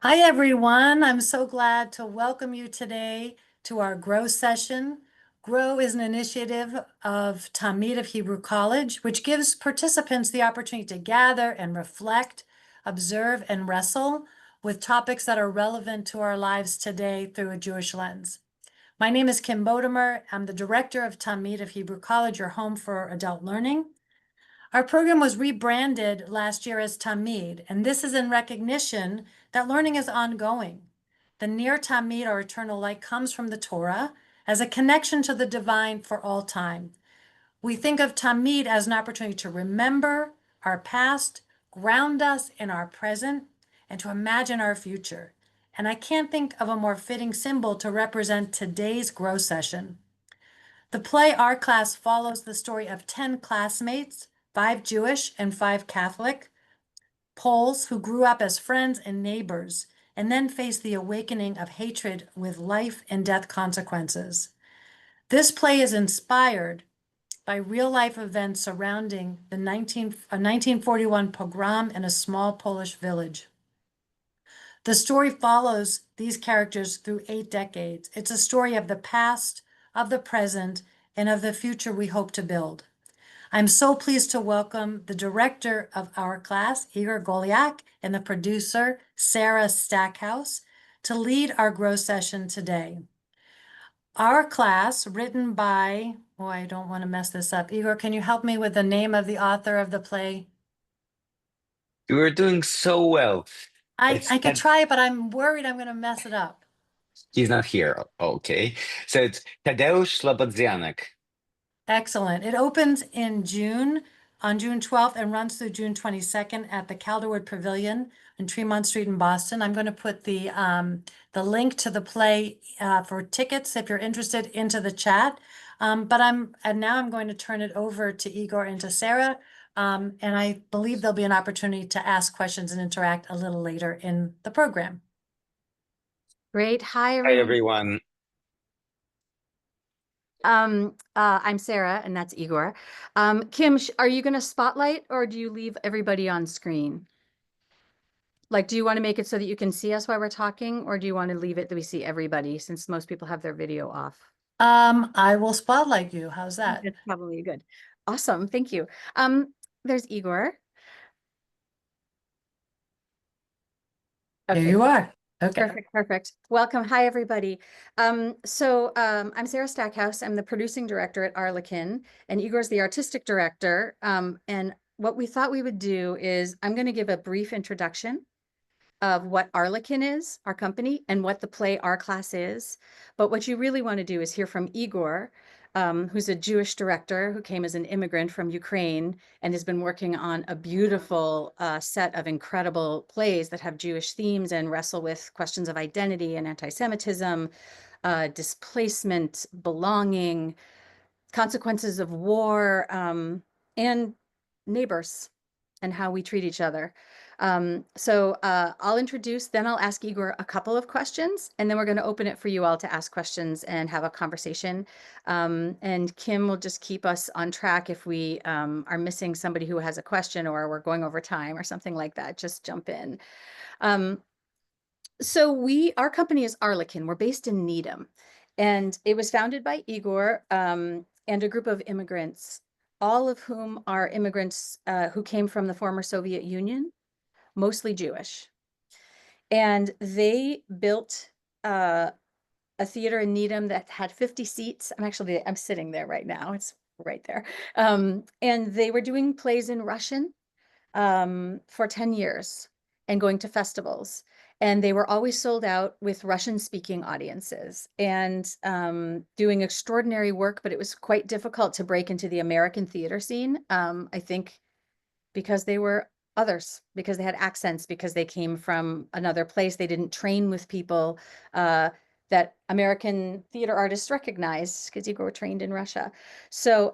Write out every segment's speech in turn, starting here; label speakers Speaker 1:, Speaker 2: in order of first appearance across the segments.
Speaker 1: Hi, everyone. I'm so glad to welcome you today to our GROW session. GROW is an initiative of Talmid of Hebrew College, which gives participants the opportunity to gather and reflect, observe, and wrestle with topics that are relevant to our lives today through a Jewish lens. My name is Kim Bodemer. I'm the director of Talmid of Hebrew College, your home for adult learning. Our program was rebranded last year as Tamid, and this is in recognition that learning is ongoing. The near Tamid, or eternal light, comes from the Torah as a connection to the divine for all time. We think of Tamid as an opportunity to remember our past, ground us in our present, and to imagine our future. And I can't think of a more fitting symbol to represent today's GROW session. The play Our Class follows the story of 10 classmates, 5 Jewish and 5 Catholic, Poles who grew up as friends and neighbors and then faced the awakening of hatred with life and death consequences. This play is inspired by real-life events surrounding the 1941 pogrom in a small Polish village. The story follows these characters through 8 decades. It's a story of the past, of the present, and of the future we hope to build. I'm so pleased to welcome the director of our class, Igor Golyak, and the producer, Sara Stackhouse, to lead our GROW session today. Our class, written by, oh, I don't want to mess this up. Igor, can you help me with the name of the author of the play?
Speaker 2: You are doing so well.
Speaker 1: I
Speaker 2: It's
Speaker 1: could try it, but I'm worried I'm going to mess it up.
Speaker 2: he's not here. Okay. So it's Tadeusz Slobodianek.
Speaker 1: Excellent. It opens in June, on June 12th, and runs through June 22nd at the Calderwood Pavilion in Tremont Street in Boston. I'm going to put the link to the play for tickets if you're interested into the chat. And now I'm going to turn it over to Igor and to Sarah. And I believe there'll be an opportunity to ask questions and interact a little later in the program.
Speaker 3: Great. Hi,
Speaker 2: Hi,
Speaker 3: everyone.
Speaker 2: everyone.
Speaker 3: I'm Sarah, and that's Igor. Kim, are you going to spotlight or do you leave everybody on screen? Like, do you want to make it so that you can see us while we're talking, or do you want to leave it that we see everybody since most people have their video off?
Speaker 1: I will spotlight you. How's that?
Speaker 3: That's probably good. Awesome. Thank you. There's Igor.
Speaker 1: Here
Speaker 3: Okay.
Speaker 1: you are. Okay.
Speaker 3: Perfect. Welcome. Hi, everybody. I'm Sara Stackhouse. I'm the producing director at Arlekin, and Igor's the artistic director. And what we thought we would do is I'm going to give a brief introduction of what Arlekin is, our company, and what the play Our Class is. But what you really want to do is hear from Igor, who's a Jewish director who came as an immigrant from Ukraine and has been working on a beautiful set of incredible plays that have Jewish themes and wrestle with questions of identity and anti-Semitism, displacement, belonging, consequences of war, and neighbors and how we treat each other. I'll introduce, then I'll ask Igor a couple of questions, and then we're going to open it for you all to ask questions and have a conversation. And Kim will just keep us on track if we are missing somebody who has a question or we're going over time or something like that. Just jump in. Our company is Arlekin. We're based in Needham, and it was founded by Igor and a group of immigrants, all of whom are immigrants who came from the former Soviet Union, mostly Jewish. And they built a theater in Needham that had 50 seats. I'm sitting there right now. It's right there. And they were doing plays in Russian for 10 years and going to festivals. And they were always sold out with Russian-speaking audiences and doing extraordinary work, but it was quite difficult to break into the American theater scene, I think because they were others, because they had accents, because they came from another place. They didn't train with people that American theater artists recognized because Igor trained in Russia. So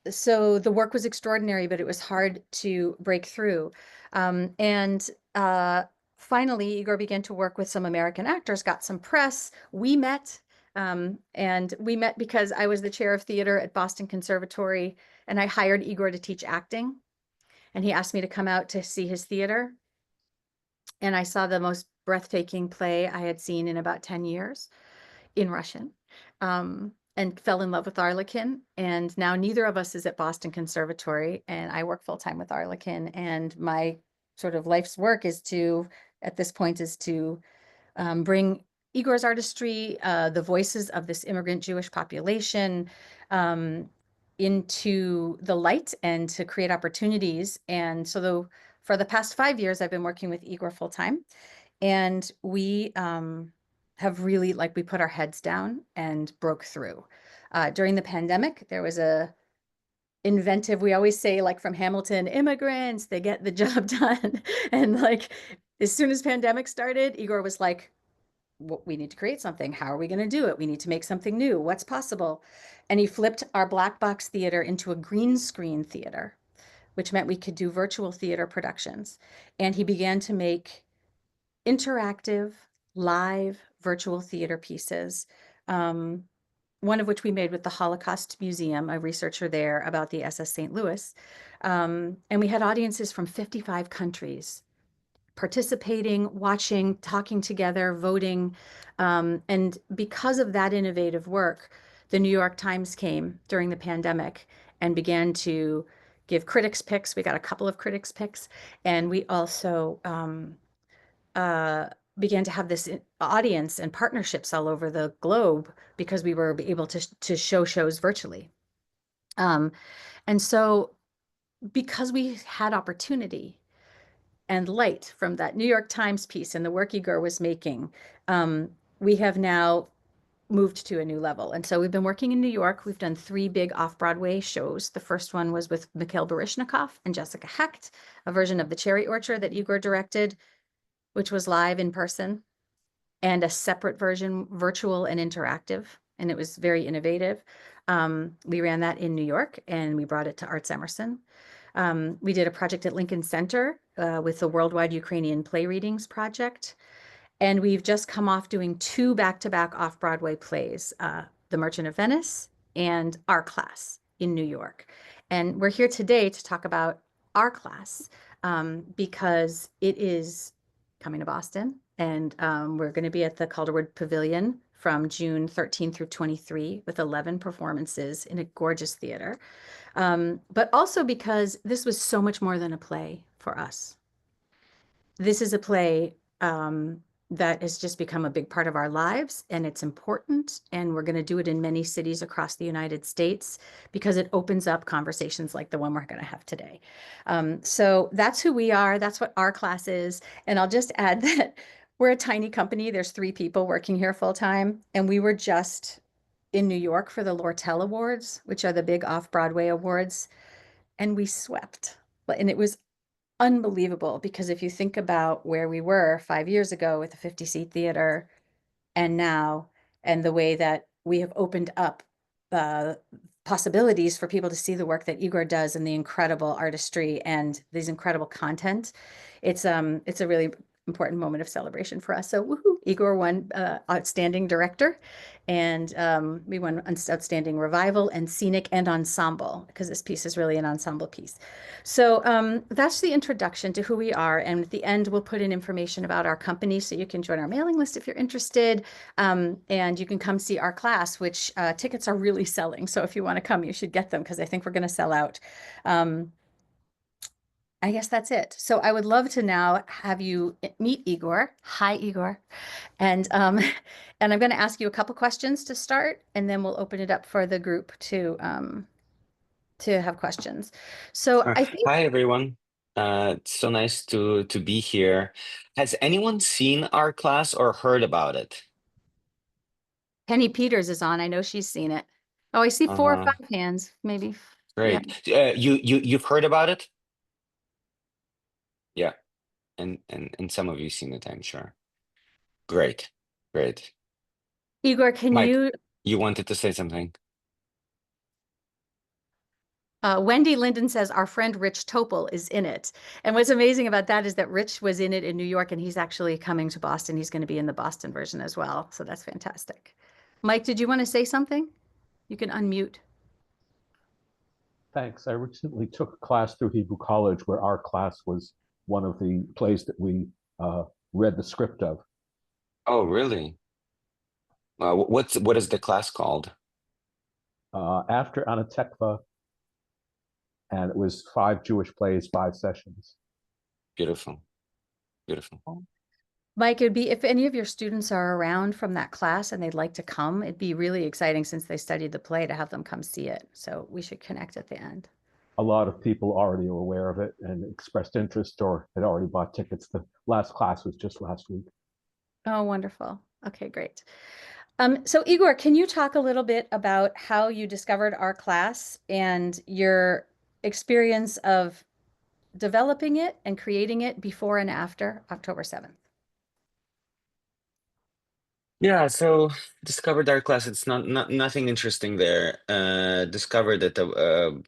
Speaker 3: the work was extraordinary, but it was hard to break through. Finally, Igor began to work with some American actors, got some press. We met, and we met because I was the chair of theater at Boston Conservatory, and I hired Igor to teach acting. And he asked me to come out to see his theater. and I saw the most breathtaking play I had seen in about 10 years in Russian, and fell in love with Arlekin. And now neither of us is at Boston Conservatory, and I work full time with Arlekin. And my sort of life's work is to, at this point, is to bring Igor's artistry, the voices of this immigrant Jewish population, into the light and to create opportunities. And so for the past 5 years, I've been working with Igor full time, and we have really, like, we put our heads down and broke through. During the pandemic, there was a inventive, we always say, like, from Hamilton, immigrants, they get the job done. And like, as soon as pandemic started, Igor was like, we need to create something. How are we going to do it? We need to make something new. What's possible? And he flipped our black box theater into a green screen theater, which meant we could do virtual theater productions. And he began to make interactive, live virtual theater pieces, one of which we made with the Holocaust Museum, a researcher there, about the SS St. Louis. And we had audiences from 55 countries participating, watching, talking together, voting. And because of that innovative work, the New York Times came during the pandemic and began to give critics picks. We got a couple of critics picks, and we also began to have this audience and partnerships all over the globe because we were able to show shows virtually. And so because we had opportunity and light from that New York Times piece and the work Igor was making, we have now moved to a new level. And so we've been working in New York. We've done 3 big off-Broadway shows. The first one was with Mikhail Baryshnikov and Jessica Hecht, a version of The Cherry Orchard that Igor directed, which was live in person, and a separate version, virtual and interactive. And it was very innovative. We ran that in New York, and we brought it to Arts Emerson. We did a project at Lincoln Center with the Worldwide Ukrainian Play Readings Project. And we've just come off doing 2 back-to-back off-Broadway plays, The Merchant of Venice and Our Class in New York. And we're here today to talk about Our Class, because it is coming to Boston, and we're going to be at the Calderwood Pavilion from June 13 through 23 with 11 performances in a gorgeous theater. But also because this was so much more than a play for us. This is a play that has just become a big part of our lives, and it's important, and we're going to do it in many cities across the United States because it opens up conversations like the one we're going to have today. So that's who we are. That's what Our Class is. And I'll just add that we're a tiny company. There's 3 people working here full time, and we were just in New York for the Lortel Awards, which are the big off-Broadway awards, and we swept. And it was unbelievable, because if you think about where we were 5 years ago with a 50-seat theater and now, and the way that we have opened up possibilities for people to see the work that Igor does and the incredible artistry and these incredible content, it's a really important moment of celebration for us. So woohoo, Igor won Outstanding Director, and we won Outstanding Revival and Scenic and Ensemble, because this piece is really an ensemble piece. So that's the introduction to who we are. And at the end, we'll put in information about our company so you can join our mailing list if you're interested. And you can come see Our Class, which tickets are really selling. So if you want to come, you should get them, because I think we're going to sell out. I guess that's it. So I would love to now have you meet Igor. Hi, Igor. And and I'm going to ask you a couple questions to start, and then we'll open it up for the group to have questions. So I think,
Speaker 2: Hi, everyone. It's so nice to be here. Has anyone seen Our Class or heard about it?
Speaker 3: Penny Peters is on. I know she's seen it. Oh, I see 4 or 5 hands, maybe. Yeah.
Speaker 2: Great. You've heard about it? Yeah. And some of you seen it, I'm sure. Great. Great.
Speaker 3: Igor, can
Speaker 2: Mike,
Speaker 3: you?
Speaker 2: you wanted to say something?
Speaker 3: Wendy Linden says our friend Rich Topol is in it. And what's amazing about that is that Rich was in it in New York, and he's actually coming to Boston. He's going to be in the Boston version as well. So that's fantastic. Mike, did you want to say something? You can unmute.
Speaker 4: Thanks. I recently took a class through Hebrew College where Our Class was one of the plays that we read the script of.
Speaker 2: Oh, really? What is the class called?
Speaker 4: After Anatekva, and it was 5 Jewish plays, 5 sessions.
Speaker 2: Beautiful, beautiful.
Speaker 3: Mike, it'd be, if any of your students are around from that class and they'd like to come, it'd be really exciting since they studied the play to have them come see it. So we should connect at the end.
Speaker 4: A lot of people already were aware of it and expressed interest or had already bought tickets. The last class was just last week.
Speaker 3: Oh, wonderful. Okay, great. So Igor, can you talk a little bit about how you discovered our class and your experience of developing it and creating it before and after October 7th?
Speaker 2: Yeah, so discovered our class. It's not nothing interesting there. Discovered it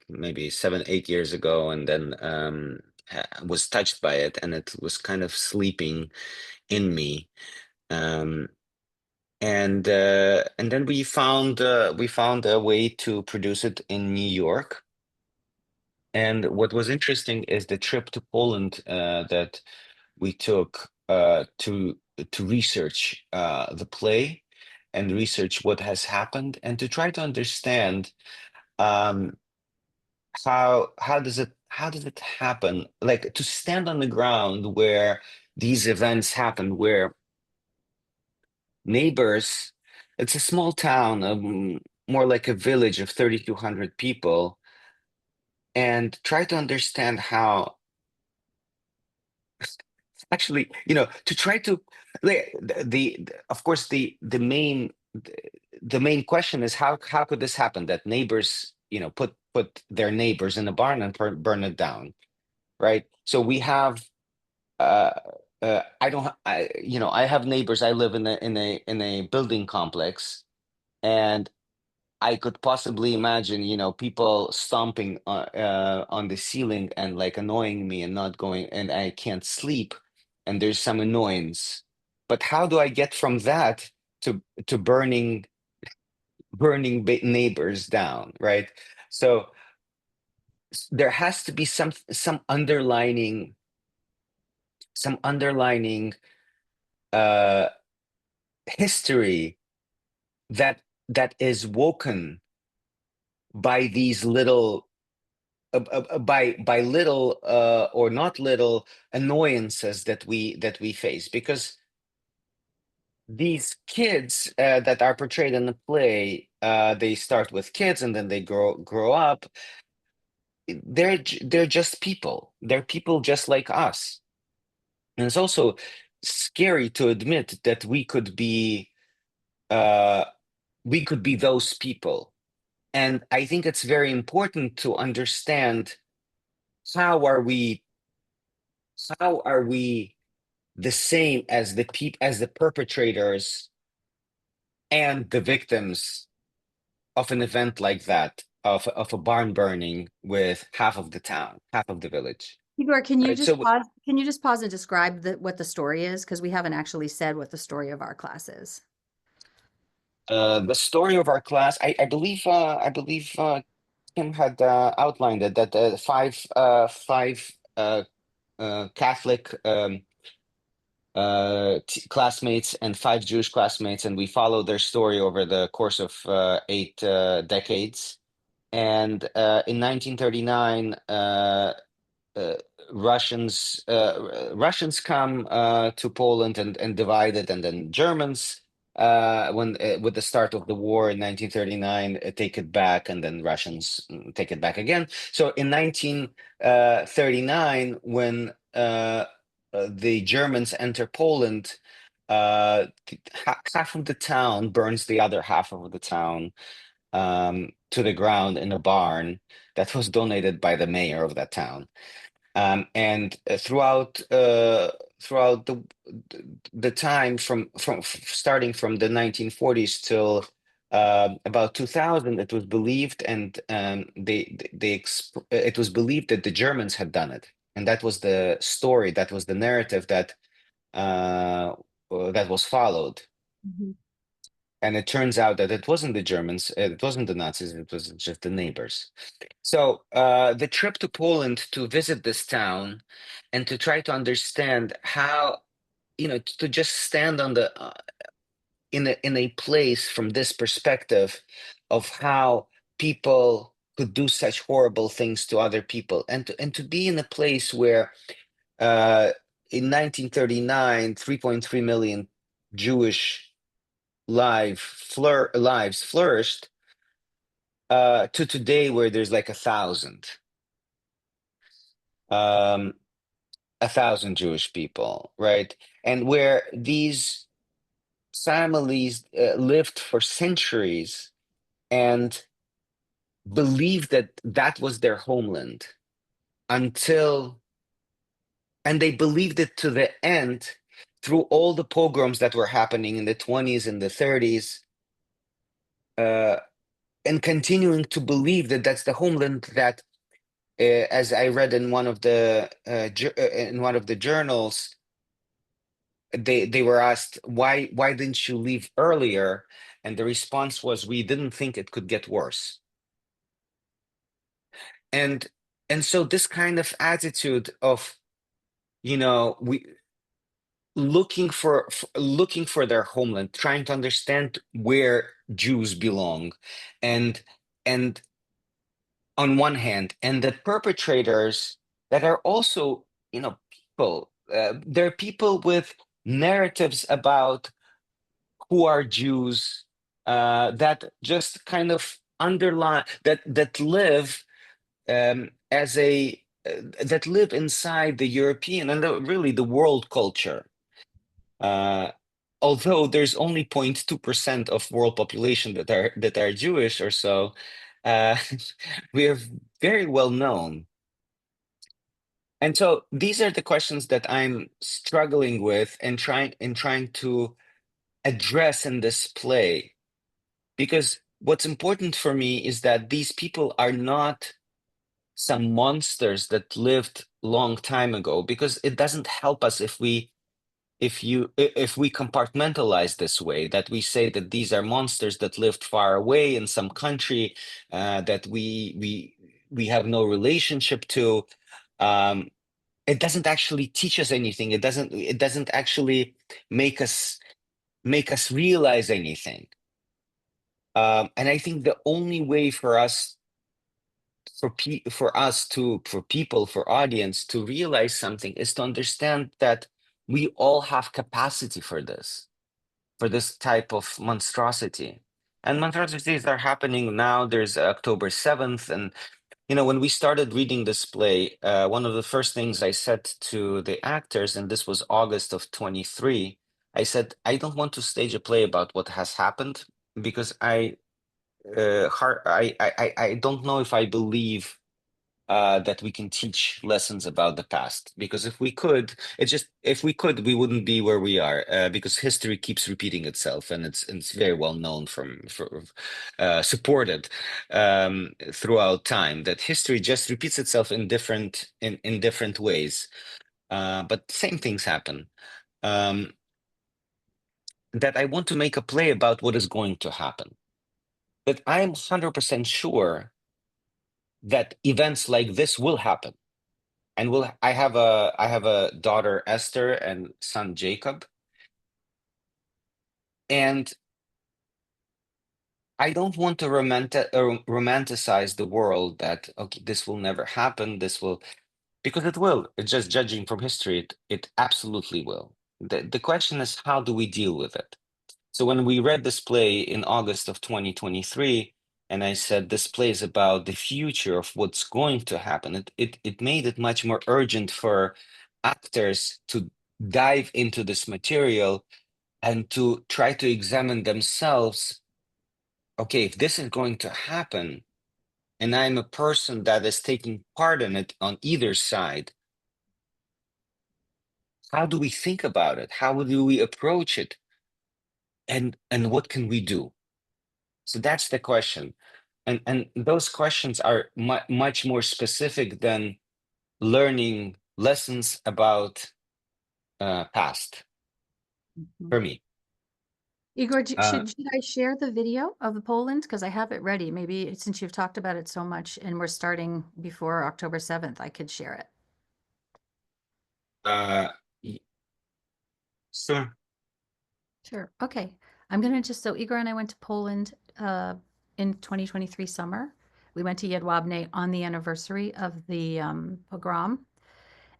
Speaker 2: maybe 7, 8 years ago, and then was touched by it, and it was kind of sleeping in me. And then we found a way to produce it in New York. And what was interesting is the trip to Poland that we took to research the play and research what has happened and to try to understand um, how does it happen? Like to stand on the ground where these events happen, where neighbors, it's a small town, more like a village of 3,200 people, and try to understand how actually, to try to of course the main question is how could this happen that neighbors, put their neighbors in a barn and burn it down, right? So we have I don't I have neighbors. I live in a building complex, and I could possibly imagine, people stomping on the ceiling and like annoying me and not going, and I can't sleep, and there's some annoyance. But how do I get from that to burning neighbors down, right? So there has to be some underlining uh, history that is woken by these little by little or not little annoyances that we face, because these kids that are portrayed in the play, they start with kids and then they grow up. They're just people. They're people just like us, and it's also scary to admit that uh, we could be those people. And I think it's very important to understand how are we the same as the perpetrators and the victims of an event like that, of a barn burning with half of the town, half of the village,
Speaker 3: Igor, can you
Speaker 2: right?
Speaker 3: just
Speaker 2: So
Speaker 3: pause? Can you just pause and describe what the story is? Because we haven't actually said what the story of our class is.
Speaker 2: the story of our class, I believe Kim had outlined it, that five Catholic classmates and 5 Jewish classmates, and we follow their story over the course of 8 decades. And in 1939, uh, Russians come to Poland and divide it, and then Germans, when with the start of the war in 1939, take it back, and then Russians take it back again. So in 1939, when the Germans enter Poland, half of the town burns the other half of the town to the ground in a barn that was donated by the mayor of that town. And throughout the time from starting from the 1940s till about 2000, it was believed, and it was believed that the Germans had done it, and that was the story, that was the narrative that was followed.
Speaker 3: Mhm.
Speaker 2: And it turns out that it wasn't the Germans, it wasn't the Nazis, it was just the neighbors. So the trip to Poland to visit this town and to try to understand how to just stand on the in a place from this perspective of how people could do such horrible things to other people, and to be in a place where in 1939 3.3 million Jewish lives flourished, to today where there's like 1,000 Jewish people, right? And where these families lived for centuries and believed that that was their homeland until, and they believed it to the end through all the pogroms that were happening in the 20s and the 30s, and continuing to believe that that's the homeland that, as I read in one of the journals, they were asked why didn't you leave earlier, and the response was, we didn't think it could get worse. And so this kind of attitude of, we looking for their homeland, trying to understand where Jews belong, and on one hand, and the perpetrators that are also, people. They're people with narratives about who are Jews, that just kind of underline that live, as a that live inside the European and really the world culture. Although there's only 0.2% of world population that are Jewish or so, uh, we are very well known. And so these are the questions that I'm struggling with and trying to address in this play, because what's important for me is that these people are not some monsters that lived long time ago, because it doesn't help us if we compartmentalize this way, that we say that these are monsters that lived far away in some country, that we have no relationship to. It doesn't actually teach us anything. It doesn't actually make us realize anything. And I think the only way for us, for people, for audience to realize something, is to understand that we all have capacity for this type of monstrosity. And monstrosities are happening now. There's October 7th. And, when we started reading this play, one of the first things I said to the actors, and this was August of 23, I said, I don't want to stage a play about what has happened, because I don't know if I believe that we can teach lessons about the past, because if we could, we wouldn't be where we are, because history keeps repeating itself, and it's very well known supported throughout time, that history just repeats itself in different ways, but same things happen. That I want to make a play about what is going to happen, but I'm 100% sure that events like this will happen. And I have a daughter, Esther, and son, Jacob. And I don't want to romanticize the world that, okay, this will never happen. Because it will. It's just judging from history, it absolutely will. The question is, how do we deal with it? So when we read this play in August of 2023, and I said this play is about the future of what's going to happen, it made it much more urgent for actors to dive into this material and to try to examine themselves. Okay, if this is going to happen, and I'm a person that is taking part in it on either side, how do we think about it? How do we approach it? And what can we do? So that's the question. And those questions are much more specific than learning lessons about past,
Speaker 3: Mhm.
Speaker 2: for me.
Speaker 3: Igor,
Speaker 2: Uh,
Speaker 3: should I share the video of the Poland? Because I have it ready. Maybe since you've talked about it so much and we're starting before October 7th, I could share it.
Speaker 2: uh, y- Sure.
Speaker 3: Sure. Okay. I'm gonna just, so Igor and I went to Poland in 2023 summer. We went to Jedwabne on the anniversary of the pogrom.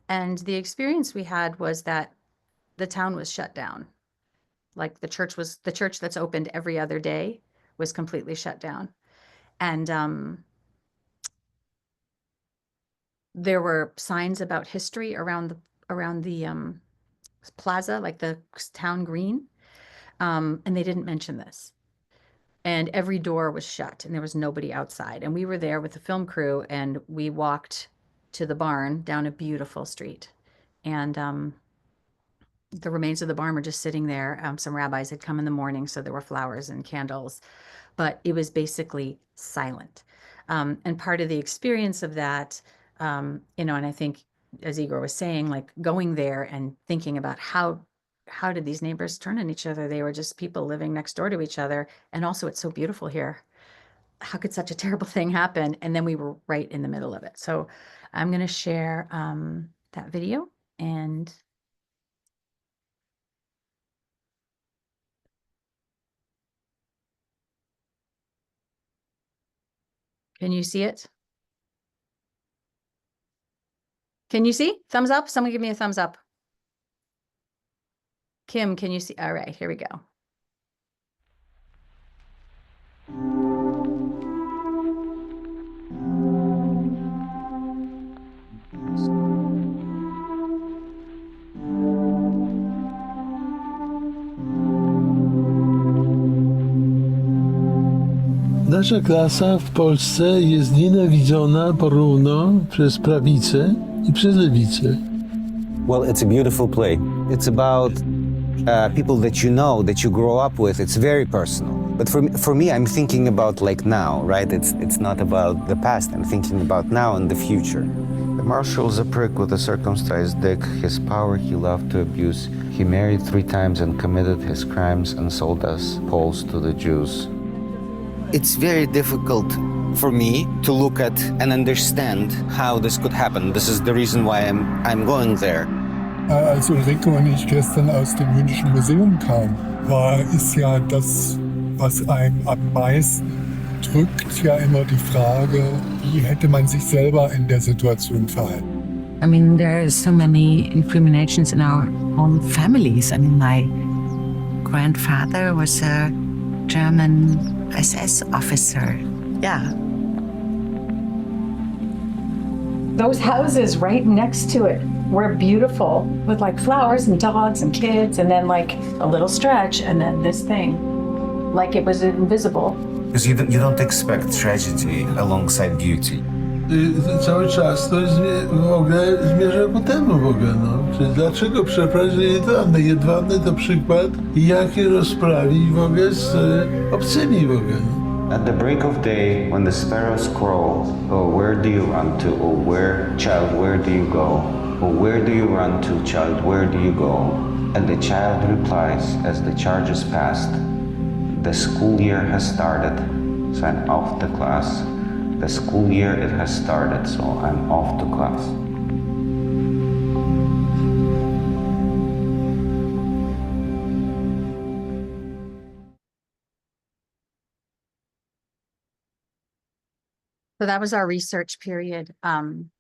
Speaker 3: And the experience we had was that the town was shut down. Like the church that's opened every other day was completely shut down. And there were signs about history around the plaza, like the town green. And they didn't mention this. And every door was shut and there was nobody outside. And we were there with the film crew and we walked to the barn down a beautiful street. And the remains of the barn were just sitting there. Some rabbis had come in the morning, so there were flowers and candles, but it was basically silent. And part of the experience of that, and I think, as Igor was saying, like going there and thinking about how did these neighbors turn on each other? They were just people living next door to each other. And also, it's so beautiful here. How could such a terrible thing happen? And then we were right in the middle of it. So I'm going to share that video and can you see it? Can you see? Thumbs up. Someone give me a thumbs up. Kim, can you see? All right, here we go.
Speaker 5: Nasza klasa w Polsce jest nienawidzona porówno przez prawicę i przez lewicę.
Speaker 6: Well, it's a beautiful play. It's about people that you know, that you grow up with. It's very personal. But for me, I'm thinking about like now, right? It's not about the past. I'm thinking about now and the future.
Speaker 2: The marshal's a prick with a circumcised dick. His power he loved to abuse. He married 3 times and committed his crimes and sold us Poles to the Jews.
Speaker 6: It's very difficult for me to look at and understand how this could happen. This is the reason why I'm going there.
Speaker 7: Als Ulrike und ich gestern aus dem Jüdischen Museum kamen, ist ja das, was einem am meisten drückt, ja immer die Frage, wie hätte man sich selber in der Situation verhalten?
Speaker 8: I mean, there are so many incriminations in our own families. I mean, my grandfather was a German SS officer. Yeah.
Speaker 9: Those houses right next to it were beautiful with like flowers and dogs and kids and then like a little stretch and then this thing, like it was invisible.
Speaker 6: Because you don't expect tragedy alongside beauty.
Speaker 5: Cały czas to w ogóle zmierza ku temu w ogóle, no. Czyli dlaczego przepraszam Jedwabne? Jedwabne to przykład, jak je rozprawić w ogóle z obcymi w ogóle, no.
Speaker 2: At the break of day, when the sparrows crow, oh, where do you run to? Oh, child, where do you go? Oh, where do you run to, child, where do you go? And the child replies as the charge is passed, the school year has started, so I'm off to class. The school year, it has started, so I'm off to class.
Speaker 3: So that was our research period. And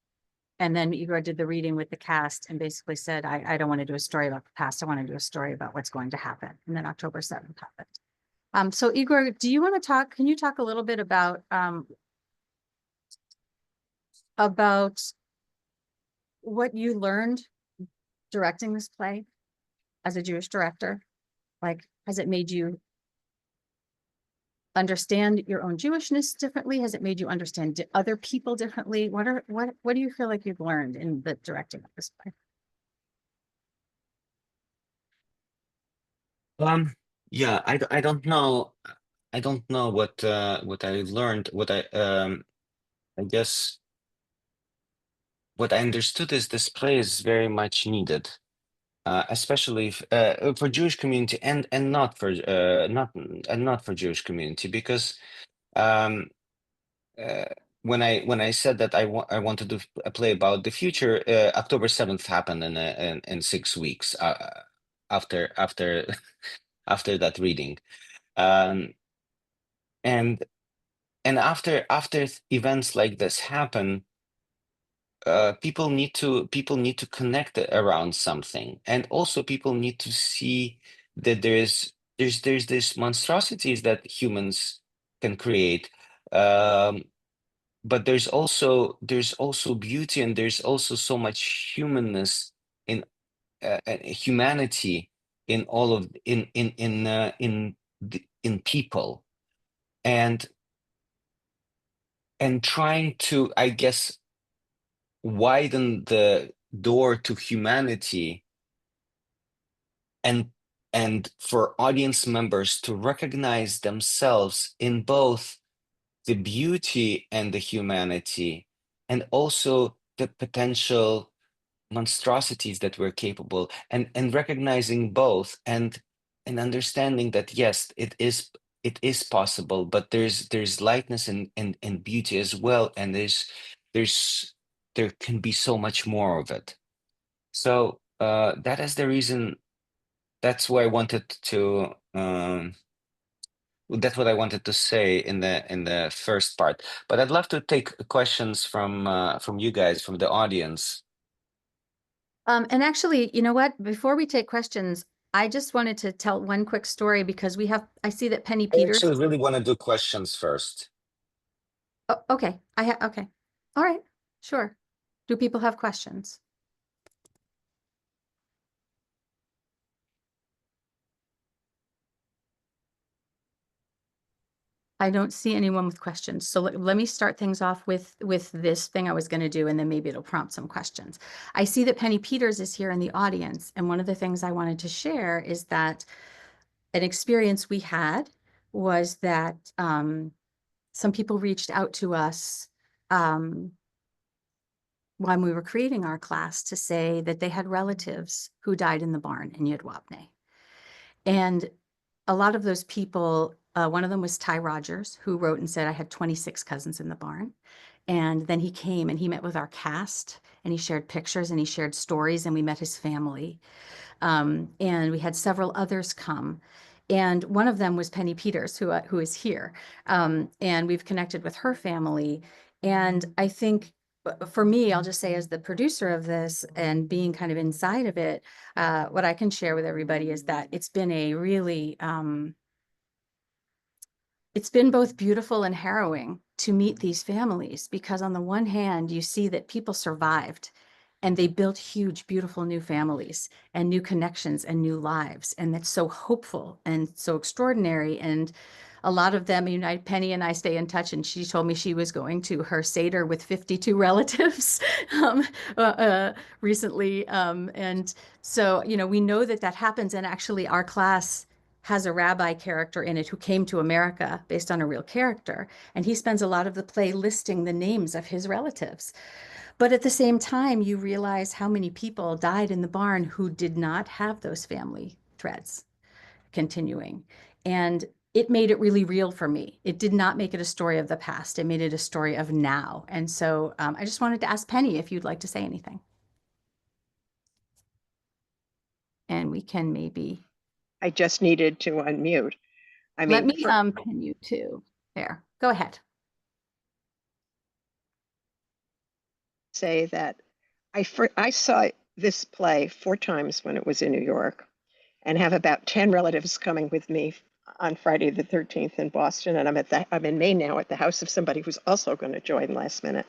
Speaker 3: then Igor did the reading with the cast and basically said, I don't want to do a story about the past. I want to do a story about what's going to happen. And then October 7th happened. So Igor, do you want to talk, can you talk a little bit about what you learned directing this play as a Jewish director? Like, has it made you understand your own Jewishness differently? Has it made you understand other people differently? What do you feel like you've learned in the directing of this play?
Speaker 2: Yeah, I don't know. I don't know what I learned. I guess what I understood is this play is very much needed, especially for Jewish community and not for Jewish community, because when I said that I want to do a play about the future, October 7th happened in 6 weeks. after after that reading. Um, and after events like this happen, people need to connect around something, and also people need to see that there's this monstrosities that humans can create, but there's also beauty, and there's also so much humanness in humanity in all of in people, and trying to, I guess, widen the door to humanity, and for audience members to recognize themselves in both the beauty and the humanity, and also the potential monstrosities that we're capable, and recognizing both, and understanding that yes, it is possible, but there's lightness and beauty as well, and there can be so much more of it. So that is the reason. That's why I wanted to that's what I wanted to say in the first part, but I'd love to take questions from you guys, from the audience.
Speaker 3: And actually, you know what? Before we take questions, I just wanted to tell one quick story because I see that Penny
Speaker 2: I
Speaker 3: Peters.
Speaker 2: actually really want to do questions first.
Speaker 3: Oh, okay. Okay. All right. Sure. Do people have questions? I don't see anyone with questions. So let me start things off with this thing I was going to do, and then maybe it'll prompt some questions. I see that Penny Peters is here in the audience. And one of the things I wanted to share is that an experience we had was that some people reached out to us when we were creating our class to say that they had relatives who died in the barn in Yudwabne. And a lot of those people, one of them was Ty Rogers, who wrote and said, I had 26 cousins in the barn. And then he came and he met with our cast, and he shared pictures and he shared stories, and we met his family. And we had several others come. And one of them was Penny Peters, who is here. And we've connected with her family. And I think for me, I'll just say, as the producer of this and being kind of inside of it, what I can share with everybody is that it's been a really, it's been both beautiful and harrowing to meet these families, because on the one hand, you see that people survived and they built huge, beautiful new families and new connections and new lives. And that's so hopeful and so extraordinary. And a lot of them, Penny and I stay in touch, and she told me she was going to her Seder with 52 relatives recently. And so, we know that happens. And actually our class has a rabbi character in it who came to America based on a real character. And he spends a lot of the play listing the names of his relatives. But at the same time, you realize how many people died in the barn who did not have those family threads continuing. And it made it really real for me. It did not make it a story of the past. It made it a story of now. And so I just wanted to ask Penny if you'd like to say anything. And we can maybe.
Speaker 10: I just needed to unmute.
Speaker 3: Let me pin you too. There, go ahead.
Speaker 10: Say that I saw this play 4 times when it was in New York, and have about 10 relatives coming with me on Friday the 13th in Boston, and I'm in Maine now at the house of somebody who's also going to join last minute.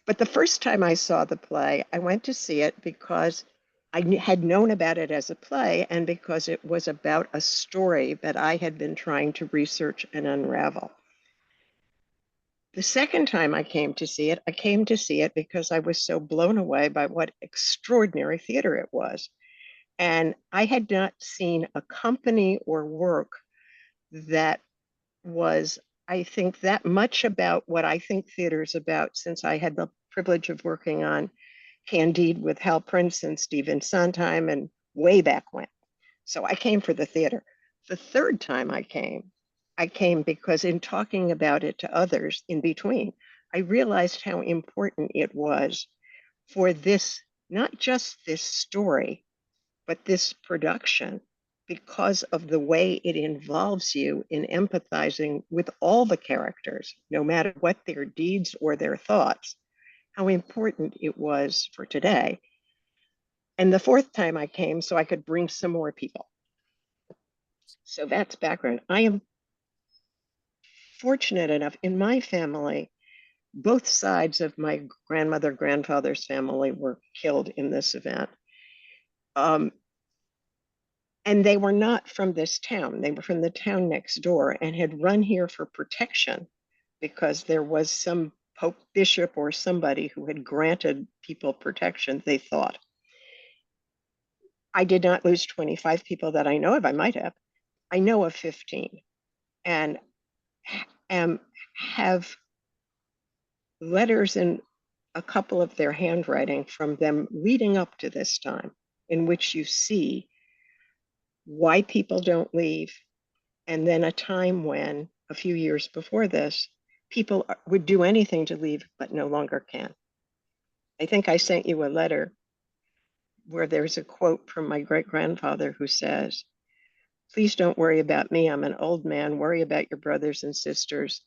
Speaker 10: But the first time I saw the play, I went to see it because I had known about it as a play, and because it was about a story that I had been trying to research and unravel. The second time I came to see it because I was so blown away by what extraordinary theater it was. And I had not seen a company or work that was, I think, that much about what I think theater is about, since I had the privilege of working on Candide with Hal Prince and Stephen Sondheim and way back when. So I came for the theater. The third time I came because in talking about it to others in between, I realized how important it was for this, not just this story, But this production, because of the way it involves you in empathizing with all the characters, no matter what their deeds or their thoughts, how important it was for today. And the fourth time I came so I could bring some more people. So that's background. I am fortunate enough in my family, both sides of my grandmother, grandfather's family were killed in this event. And they were not from this town. They were from the town next door and had run here for protection because there was some Pope bishop or somebody who had granted people protection, they thought. I did not lose 25 people that I know of. I might have. I know of 15 and have letters in a couple of their handwriting from them leading up to this time in which you see why people don't leave, and then a time when, a few years before this, people would do anything to leave but no longer can. I think I sent you a letter where there's a quote from my great-grandfather who says, "Please don't worry about me. I'm an old man. Worry about your brothers and sisters.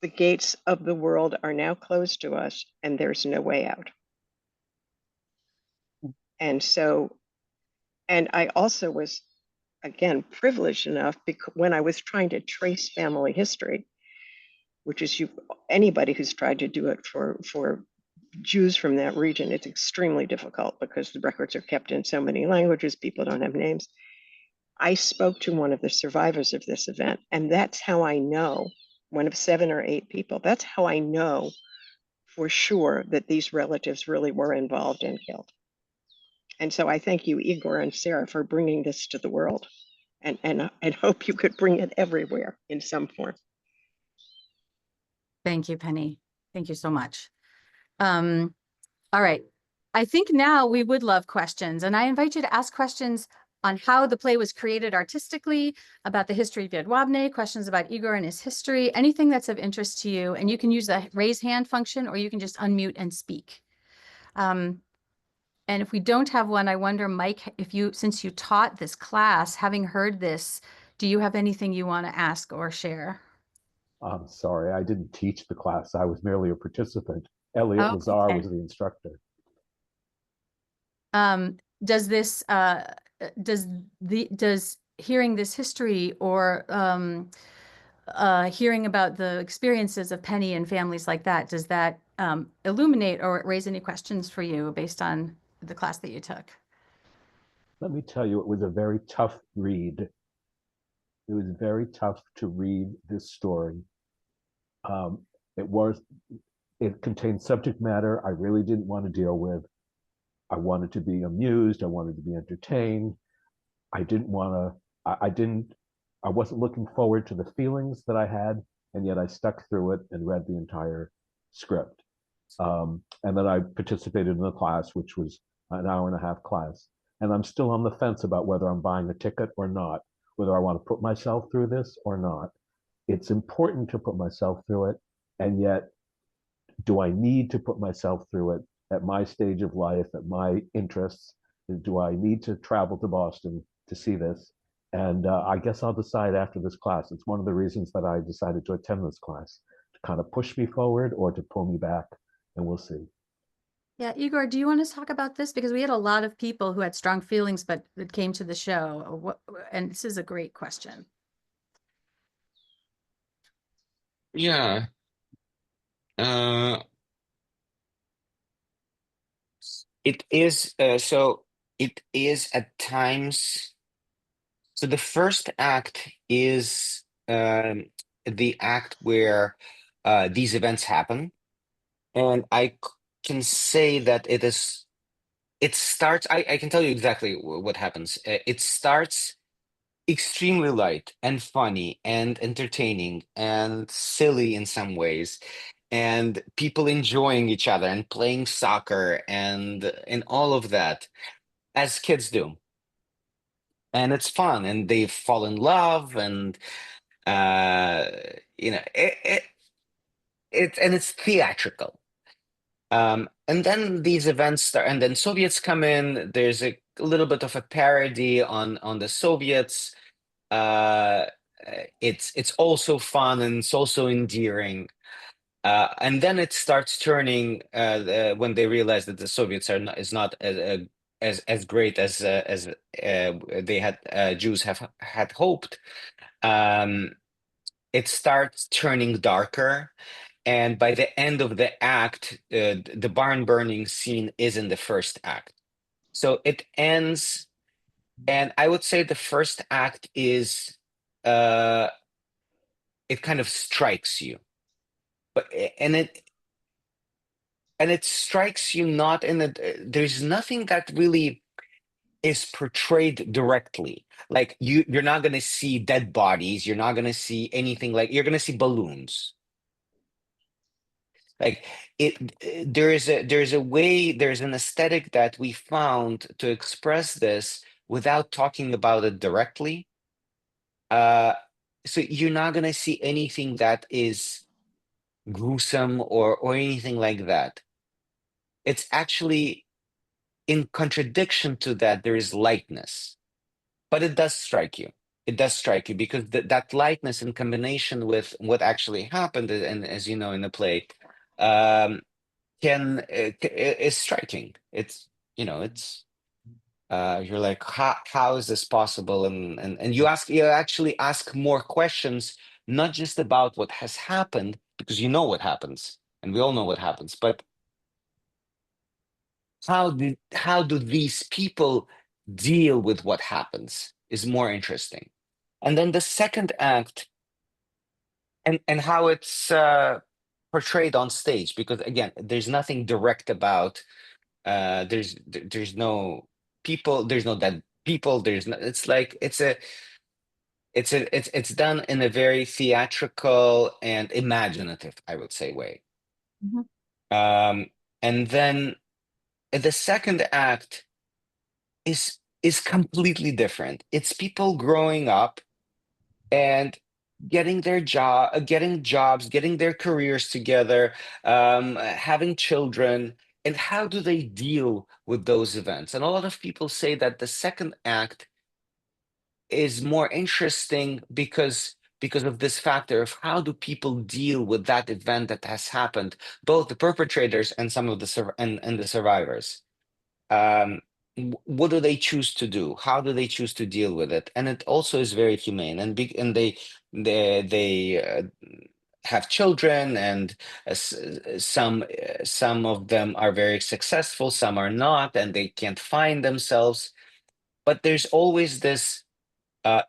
Speaker 10: The gates of the world are now closed to us, and there's no way out." And so, and I also was, again, privileged enough because when I was trying to trace family history, which is anybody who's tried to do it for Jews from that region, it's extremely difficult because the records are kept in so many languages, people don't have names. I spoke to one of the survivors of this event, and that's how I know, one of 7 or 8 people, that's how I know for sure that these relatives really were involved and killed. And so I thank you, Igor and Sarah, for bringing this to the world, and hope you could bring it everywhere in some form.
Speaker 3: Thank you, Penny. Thank you so much. All right. I think now we would love questions, and I invite you to ask questions on how the play was created artistically, about the history of Jedwabne, questions about Igor and his history, anything that's of interest to you. And you can use the raise hand function, or you can just unmute and speak. And if we don't have one, I wonder, Mike, if you, since you taught this class, having heard this, do you have anything you want to ask or share?
Speaker 4: I'm sorry, I didn't teach the class. I was merely a participant. Elliot
Speaker 3: Oh,
Speaker 4: Lazar
Speaker 3: okay.
Speaker 4: was the instructor.
Speaker 3: Does hearing this history or hearing about the experiences of Penny and families like that, does that illuminate or raise any questions for you based on the class that you took?
Speaker 4: Let me tell you, it was a very tough read. It was very tough to read this story. It contained subject matter I really didn't want to deal with. I wanted to be amused. I wanted to be entertained. I wasn't looking forward to the feelings that I had, and yet I stuck through it and read the entire script. And then I participated in the class, which was an hour and a half class. And I'm still on the fence about whether I'm buying a ticket or not, whether I want to put myself through this or not. It's important to put myself through it, and yet, do I need to put myself through it at my stage of life, at my interests? Do I need to travel to Boston to see this? And I guess I'll decide after this class. It's one of the reasons that I decided to attend this class, to kind of push me forward or to pull me back, and we'll see.
Speaker 3: Yeah, Igor, do you want to talk about this? Because we had a lot of people who had strong feelings, but that came to the show. And this is a great question.
Speaker 2: Yeah. It is so it is at times. So the first act is the act where these events happen, and can say that it starts. I can tell you exactly what happens. It starts extremely light and funny and entertaining and silly in some ways, and people enjoying each other and playing soccer and all of that as kids do. And it's fun, and they fall in love, and uh, it's theatrical. And then these events start, and then Soviets come in. There's a little bit of a parody on the Soviets. It's also fun and it's also endearing. And then it starts turning when they realize that the Soviets is not as great as they had Jews have had hoped. It starts turning darker. And by the end of the act, the barn burning scene is in the first act. So it ends, and I would say the first act is, it kind of strikes you, but and it strikes you not in the. There's nothing that really is portrayed directly. Like you're not going to see dead bodies. You're not going to see anything like. You're going to see balloons. Like there's a way, there's an aesthetic that we found to express this without talking about it directly. So you're not gonna see anything that is gruesome or anything like that. It's actually in contradiction to that, there is lightness, but it does strike you. It does strike you because that lightness in combination with what actually happened, and as you know in the play, um, is striking. It's it's you're like, how is this possible? And you actually ask more questions, not just about what has happened, because you know what happens, and we all know what happens, but how do these people deal with what happens is more interesting. And then the second act, and how it's portrayed on stage, because again, there's nothing direct about there's no people, there's no dead people, there's no, it's like it's done in a very theatrical and imaginative, I would say, way.
Speaker 3: Mhm.
Speaker 2: And then the second act is completely different. It's people growing up and getting jobs, getting their careers together, having children, and how do they deal with those events? And a lot of people say that the second act is more interesting because of this factor of how do people deal with that event that has happened, both the perpetrators and some of and the survivors. What do they choose to do? How do they choose to deal with it? And it also is very humane, and big, and they have children, and some of them are very successful, some are not, and they can't find themselves. But there's always this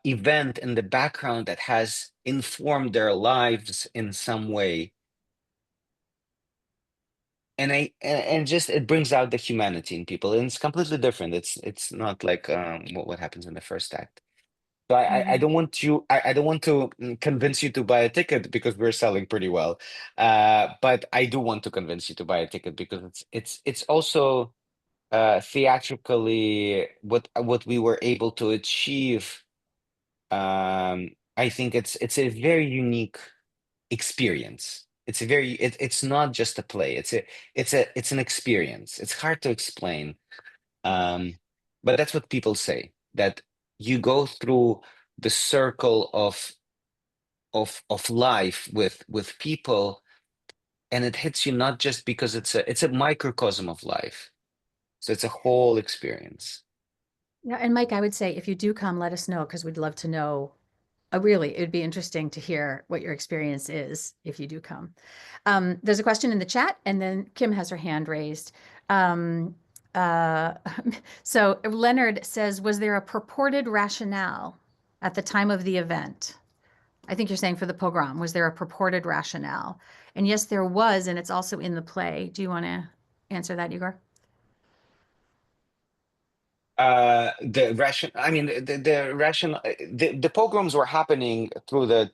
Speaker 2: event in the background that has informed their lives in some way, and just it brings out the humanity in people, and it's completely different. It's not like what happens in the first act. So I don't want you I don't want to convince you to buy a ticket because we're selling pretty well, but I do want to convince you to buy a ticket because it's also theatrically what we were able to achieve. I think it's a very unique experience. It's not just a play. It's an experience. It's hard to explain. But that's what people say, that you go through the circle of life with people, and it hits you not just because it's a microcosm of life. So it's a whole experience.
Speaker 3: Yeah, and Mike, I would say if you do come, let us know because we'd love to know. Really, it'd be interesting to hear what your experience is if you do come. There's a question in the chat, and then Kim has her hand raised. Um, uh, so Leonard says, was there a purported rationale at the time of the event? I think you're saying for the pogrom, was there a purported rationale? And yes, there was, and it's also in the play. Do you want to answer that, Igor?
Speaker 2: The ration I mean the ration the pogroms were happening through the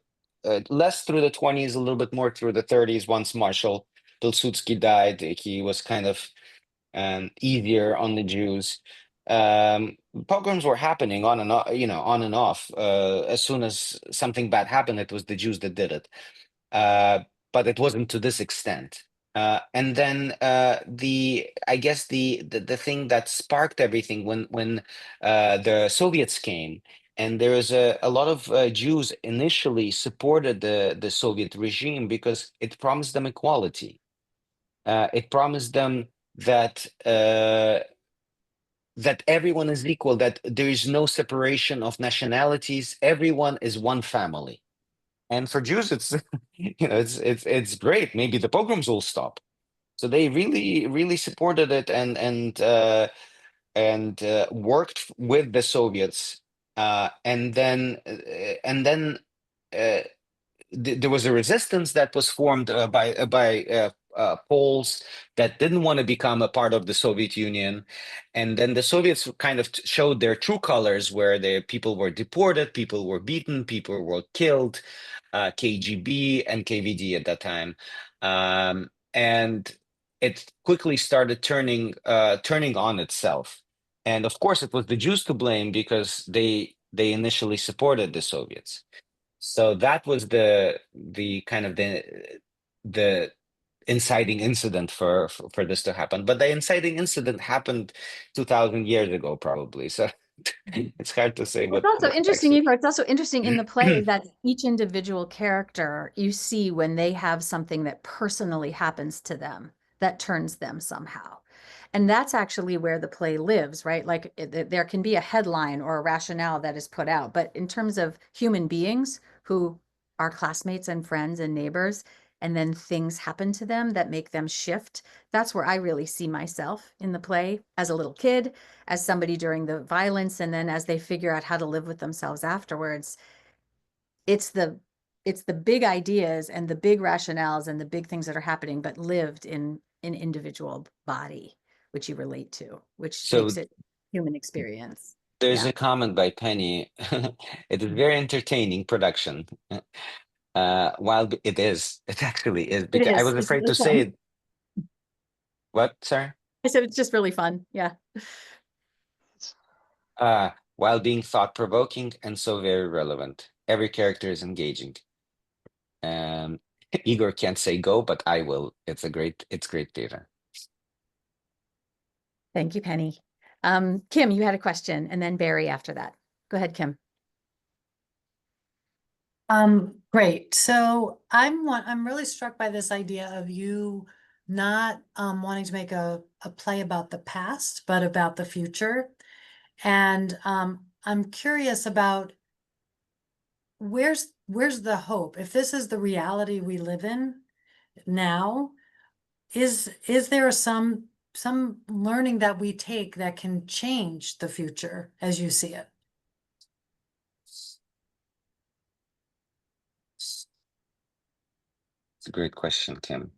Speaker 2: less through the 20s, a little bit more through the 30s. Once Marshal Pilsudski died, he was kind of easier on the Jews. Pogroms were happening on and off, on and off. As soon as something bad happened, it was the Jews that did it, but it wasn't to this extent. And then I guess the thing that sparked everything when the Soviets came, and there was a lot of Jews initially supported the Soviet regime because it promised them equality. It promised them that that everyone is equal, that there is no separation of nationalities, everyone is one family. And for Jews, it's it's great. Maybe the pogroms will stop. So they really supported it and worked with the Soviets, and then there was a resistance that was formed by Poles that didn't want to become a part of the Soviet Union, and then the Soviets kind of showed their true colors, where the people were deported, people were beaten, people were killed, KGB and KVD at that time, and it quickly started turning on itself. And of course, it was the Jews to blame because they initially supported the Soviets. So that was the kind of the inciting incident for this to happen. But the inciting incident happened 2,000 years ago, probably. So it's hard to say
Speaker 3: It's also
Speaker 2: what
Speaker 3: interesting,
Speaker 2: actually.
Speaker 3: Igor, it's also interesting in the play that each individual character you see when they have something that personally happens to them that turns them somehow. And that's actually where the play lives, right? Like there can be a headline or a rationale that is put out, but in terms of human beings who are classmates and friends and neighbors, and then things happen to them that make them shift, that's where I really see myself in the play as a little kid, as somebody during the violence, and then as they figure out how to live with themselves afterwards. It's the big ideas and the big rationales and the big things that are happening, but lived in an individual body, which you relate to, which
Speaker 2: So
Speaker 3: makes it human experience.
Speaker 2: there's
Speaker 3: Yeah.
Speaker 2: a comment by Penny. It is very entertaining production. While it actually is,
Speaker 3: It
Speaker 2: because I
Speaker 3: is.
Speaker 2: was
Speaker 3: It's
Speaker 2: afraid
Speaker 3: really
Speaker 2: to say
Speaker 3: fun.
Speaker 2: it. What, sorry?
Speaker 3: I said it's just really fun. Yeah.
Speaker 2: While being thought-provoking and so very relevant. Every character is engaging. Igor can't say go, but I will. It's great theater.
Speaker 3: Thank you, Penny. Kim, you had a question, and then Barry after that. Go ahead, Kim.
Speaker 1: Great. So I'm really struck by this idea of you not wanting to make a play about the past, but about the future. And I'm curious about where's the hope? If this is the reality we live in now, is there some learning that we take that can change the future as you see it?
Speaker 2: It's a great question, Kim.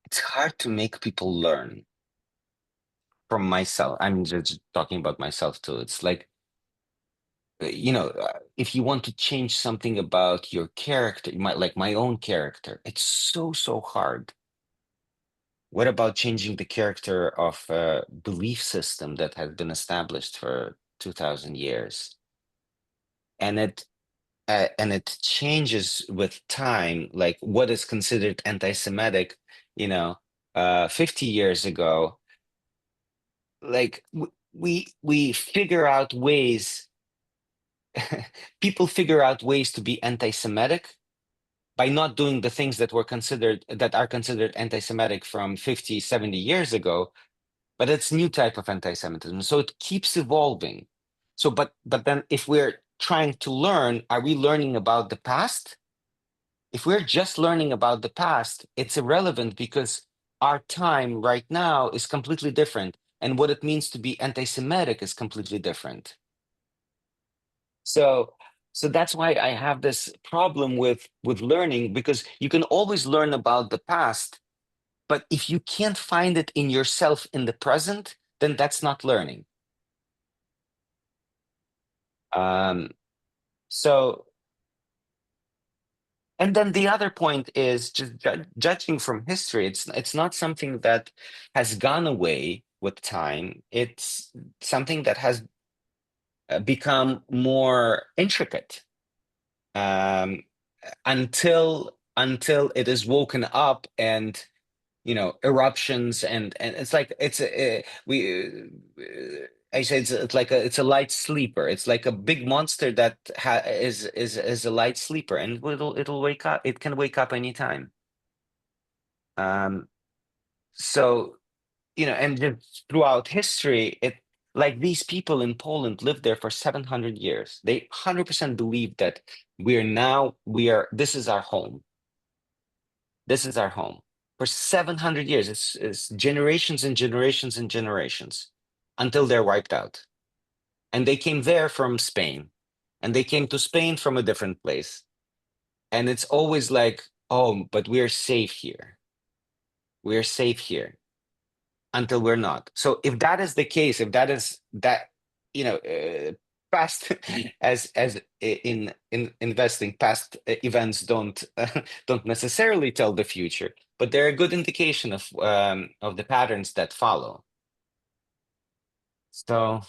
Speaker 2: It's hard to make people learn from myself. I'm just talking about myself too. It's like, if you want to change something about your character, like my own character, it's so hard. What about changing the character of a belief system that has been established for 2,000 years? And it changes with time, like what is considered anti-Semitic, 50 years ago. Like we figure out ways, people figure out ways to be anti-Semitic by not doing the things that are considered anti-Semitic from 50, 70 years ago, but it's new type of anti-Semitism. So it keeps evolving. So, but then if we're trying to learn, are we learning about the past? If we're just learning about the past, it's irrelevant because our time right now is completely different. And what it means to be anti-Semitic is completely different. So that's why I have this problem with learning, because you can always learn about the past, but if you can't find it in yourself in the present, then that's not learning. So, and then the other point is just judging from history. It's not something that has gone away with time. It's something that has become more intricate. until it is woken up and eruptions and it's like I say it's like it's a light sleeper. It's like a big monster that is a light sleeper, and it'll wake up. It can wake up anytime. So and just throughout history, like these people in Poland lived there for 700 years. They 100% believe that this is our home. This is our home. For 700 years, it's generations and generations and generations until they're wiped out. And they came there from Spain, and they came to Spain from a different place. And it's always like, oh, but we're safe here. We're safe here until we're not. So if that is the case, if that is that, past as in investing, past events don't necessarily tell the future, but they're a good indication of the patterns that follow. So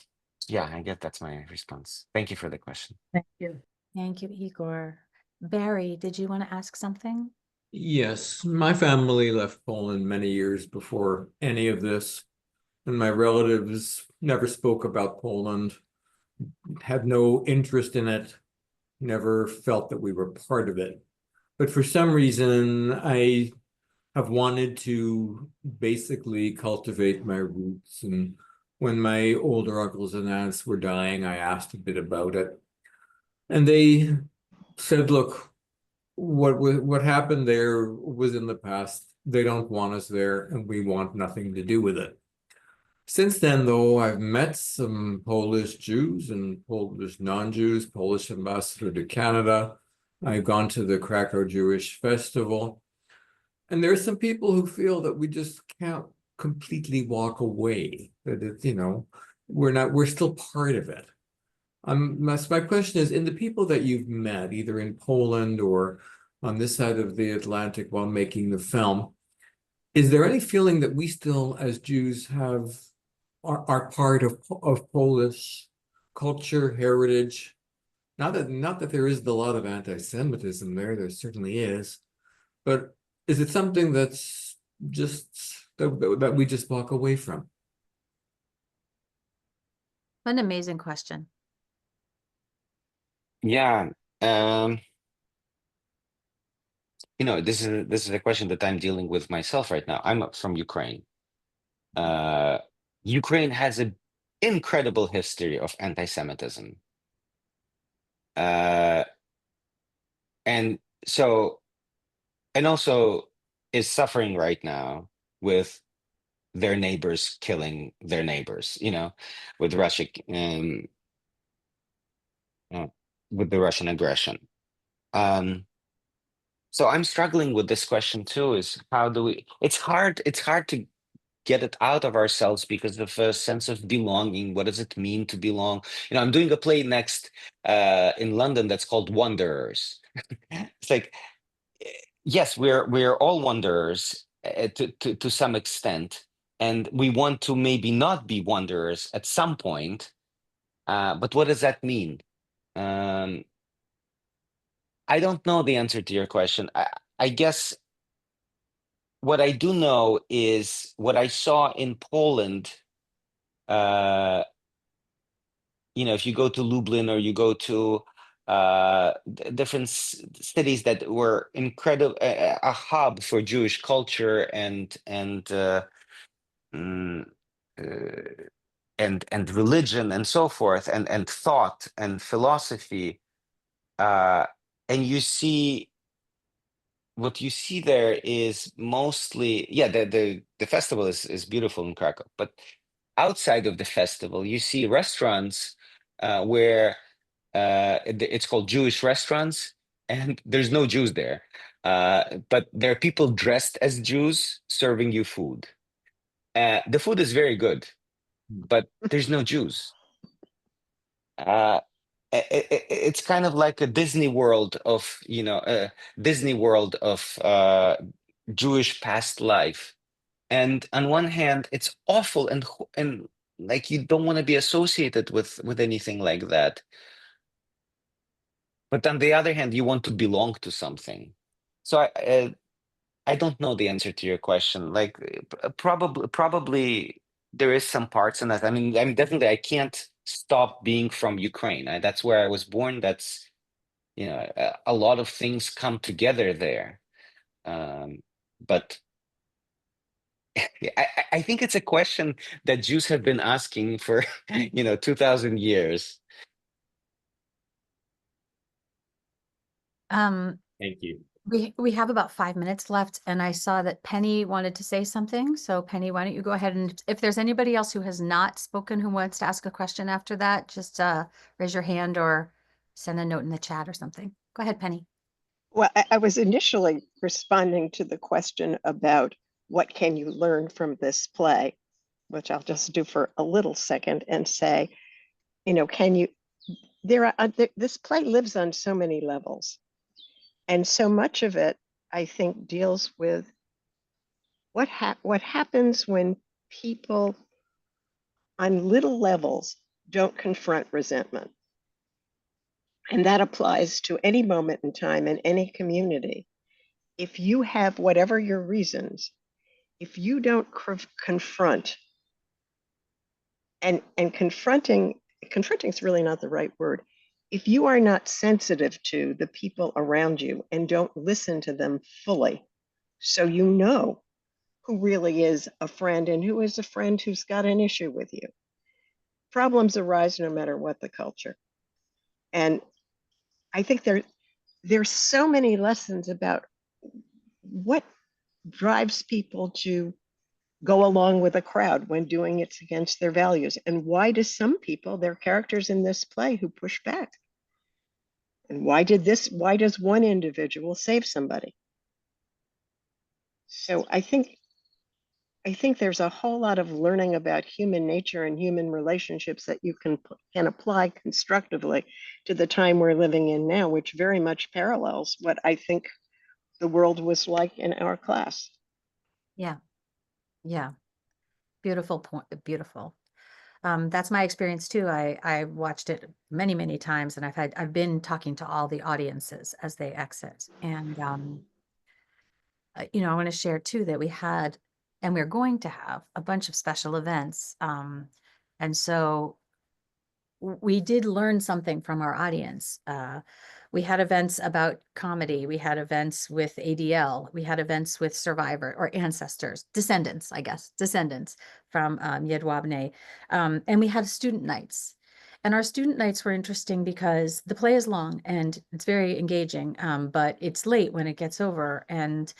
Speaker 2: yeah, I guess that's my response. Thank you for the question.
Speaker 9: Thank you.
Speaker 3: Thank you, Igor. Barry, did you want to ask something?
Speaker 11: Yes, my family left Poland many years before any of this, and my relatives never spoke about Poland, had no interest in it, never felt that we were part of it. But for some reason, I have wanted to basically cultivate my roots. And when my older uncles and aunts were dying, I asked a bit about it. And they said, look, what happened there was in the past. They don't want us there, and we want nothing to do with it. Since then, though, I've met some Polish Jews and Polish non-Jews, Polish ambassador to Canada. I've gone to the Krakow Jewish Festival. And there are some people who feel that we just can't completely walk away, that it's, we're still part of it. My question is, in the people that you've met, either in Poland or on this side of the Atlantic while making the film, is there any feeling that we still, as Jews, are part of Polish culture, heritage? Not that there is a lot of anti-Semitism there. There certainly is, but is it something that's just that we just walk away from?
Speaker 3: What an amazing question.
Speaker 2: Yeah, this is a question that I'm dealing with myself right now. I'm from Ukraine. Ukraine has an incredible history of anti-Semitism. And also is suffering right now with their neighbors killing their neighbors, with Russia, with the Russian aggression. So I'm struggling with this question too, is how do we, it's hard to get it out of ourselves because of a sense of belonging. What does it mean to belong? I'm doing a play next in London that's called Wanderers. It's like, yes, we're all wanderers to some extent, and we want to maybe not be wanderers at some point. But what does that mean? I don't know the answer to your question. I guess what I do know is what I saw in Poland. If you go to Lublin or you go to different cities that were incredible, a hub for Jewish culture and religion and so forth, and thought and philosophy, and you see. What you see there is mostly, the festival is beautiful in Krakow, but outside of the festival, you see restaurants where it's called Jewish restaurants, and there's no Jews there, but there are people dressed as Jews serving you food. The food is very good, but there's no Jews. It's kind of like a Disney World of Jewish past life, and on one hand it's awful and like you don't want to be associated with anything like that, But on the other hand, you want to belong to something. So I don't know the answer to your question. Like probably there is some parts in that. I mean, definitely I can't stop being from Ukraine. That's where I was born. That's, you know, a lot of things come together there. But I think it's a question that Jews have been asking for, 2,000 years.
Speaker 11: Thank you.
Speaker 3: We have about 5 minutes left, and I saw that Penny wanted to say something. So Penny, why don't you go ahead, and if there's anybody else who has not spoken who wants to ask a question after that, just raise your hand or send a note in the chat or something. Go ahead, Penny.
Speaker 10: Well, I was initially responding to the question about what can you learn from this play, which I'll just do for a little second and say, can you, this play lives on so many levels. And so much of it, I think, deals with what happens when people on little levels don't confront resentment. And that applies to any moment in time in any community. If you have whatever your reasons, if you don't confront, and confronting is really not the right word. If you are not sensitive to the people around you and don't listen to them fully, so you know who really is a friend and who is a friend who's got an issue with you. Problems arise no matter what the culture. And I think there's so many lessons about what drives people to go along with a crowd when doing it against their values. And why do some people, they're characters in this play who push back? And why does one individual save somebody? So I think there's a whole lot of learning about human nature and human relationships that you can apply constructively to the time we're living in now, which very much parallels what I think the world was like in our class.
Speaker 3: Yeah. Yeah. Beautiful point. Beautiful. That's my experience too. I watched it many, many times, and I've been talking to all the audiences as they exit. And I want to share too that we had, and we're going to have a bunch of special events. And so we did learn something from our audience. We had events about comedy. We had events with ADL. We had events with survivor or ancestors, descendants from Jedwabne. And we had student nights. And our student nights were interesting because the play is long and it's very engaging, but it's late when it gets over. And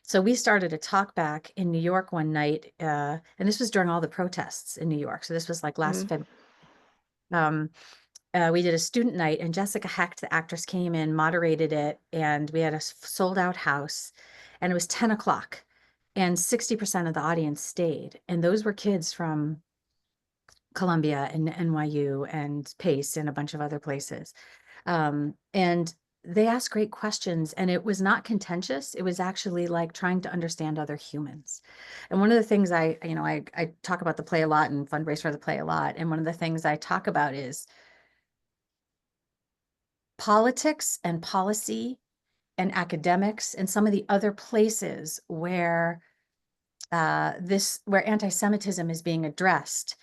Speaker 3: so we started a talk back in New York one night, and this was during all the protests in New York. So this was like last February. We did a student night, and Jessica Hecht, the actress, came in, moderated it, and we had a sold out house, and it was 10 o'clock, and 60% of the audience stayed. And those were kids from Columbia and NYU and Pace and a bunch of other places. And they asked great questions, and it was not contentious. It was actually like trying to understand other humans. And one of the things I talk about the play a lot and fundraise for the play a lot. And one of the things I talk about is politics and policy and academics and some of the other places where where anti-Semitism is being addressed.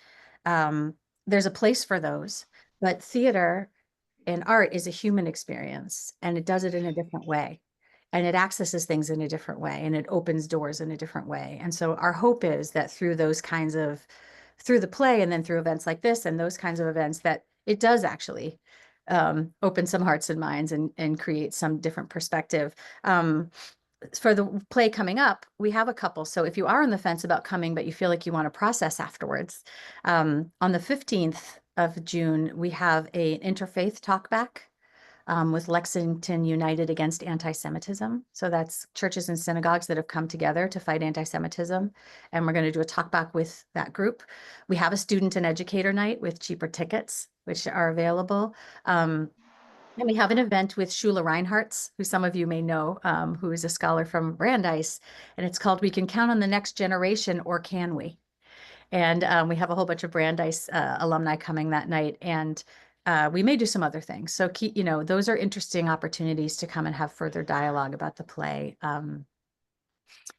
Speaker 3: There's a place for those, but theater and art is a human experience, and it does it in a different way, and it accesses things in a different way, and it opens doors in a different way. And so our hope is that through the play and then through events like this and those kinds of events, that it does actually open some hearts and minds and create some different perspective. For the play coming up, we have a couple. So if you are on the fence about coming, but you feel like you want to process afterwards, on the 15th of June, we have an interfaith talkback with Lexington United Against Anti-Semitism. So that's churches and synagogues that have come together to fight anti-Semitism. And we're going to do a talkback with that group. We have a student and educator night with cheaper tickets, which are available. And we have an event with Shula Reinhartz, who some of you may know, who is a scholar from Brandeis. And it's called We Can Count on the Next Generation, or Can We? And we have a whole bunch of Brandeis alumni coming that night. And we may do some other things. So keep, those are interesting opportunities to come and have further dialogue about the play.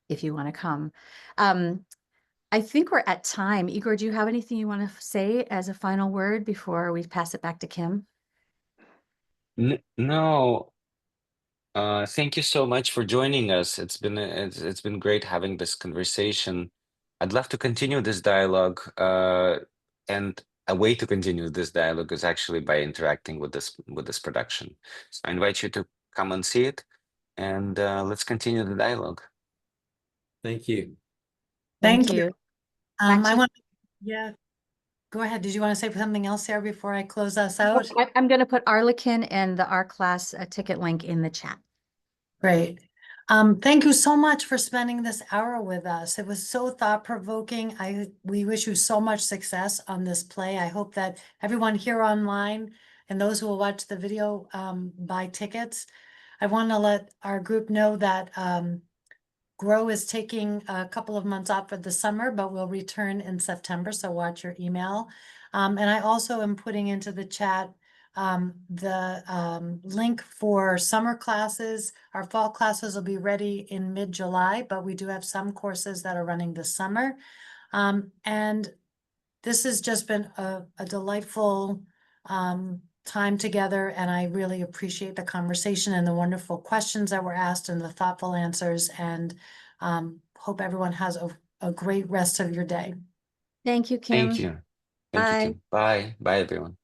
Speaker 3: If you want to come. I think we're at time. Igor, do you have anything you want to say as a final word before we pass it back to Kim?
Speaker 2: No. Thank you so much for joining us. It's been great having this conversation. I'd love to continue this dialogue, and a way to continue this dialogue is actually by interacting with this production. So I invite you to come and see it, and let's continue the dialogue.
Speaker 11: Thank you.
Speaker 1: Thank you.
Speaker 3: Back to
Speaker 1: I
Speaker 3: you.
Speaker 1: want, yeah, go ahead. Did you want to say something else, Sarah, before I close us out?
Speaker 3: I'm going to put Arlekin and the art class ticket link in the chat.
Speaker 1: Great. Thank you so much for spending this hour with us. It was so thought-provoking. We wish you so much success on this play. I hope that everyone here online and those who will watch the video buy tickets. I want to let our group know that Grow is taking a couple of months off for the summer, but will return in September, so watch your email. And I also am putting into the chat the link for summer classes. Our fall classes will be ready in mid-July, but we do have some courses that are running this summer. And this has just been a delightful time together, and I really appreciate the conversation and the wonderful questions that were asked and the thoughtful answers, and hope everyone has a great rest of your day.
Speaker 3: Thank you, Kim.
Speaker 2: Thank you. Thank you, Kim. Bye. Bye, everyone.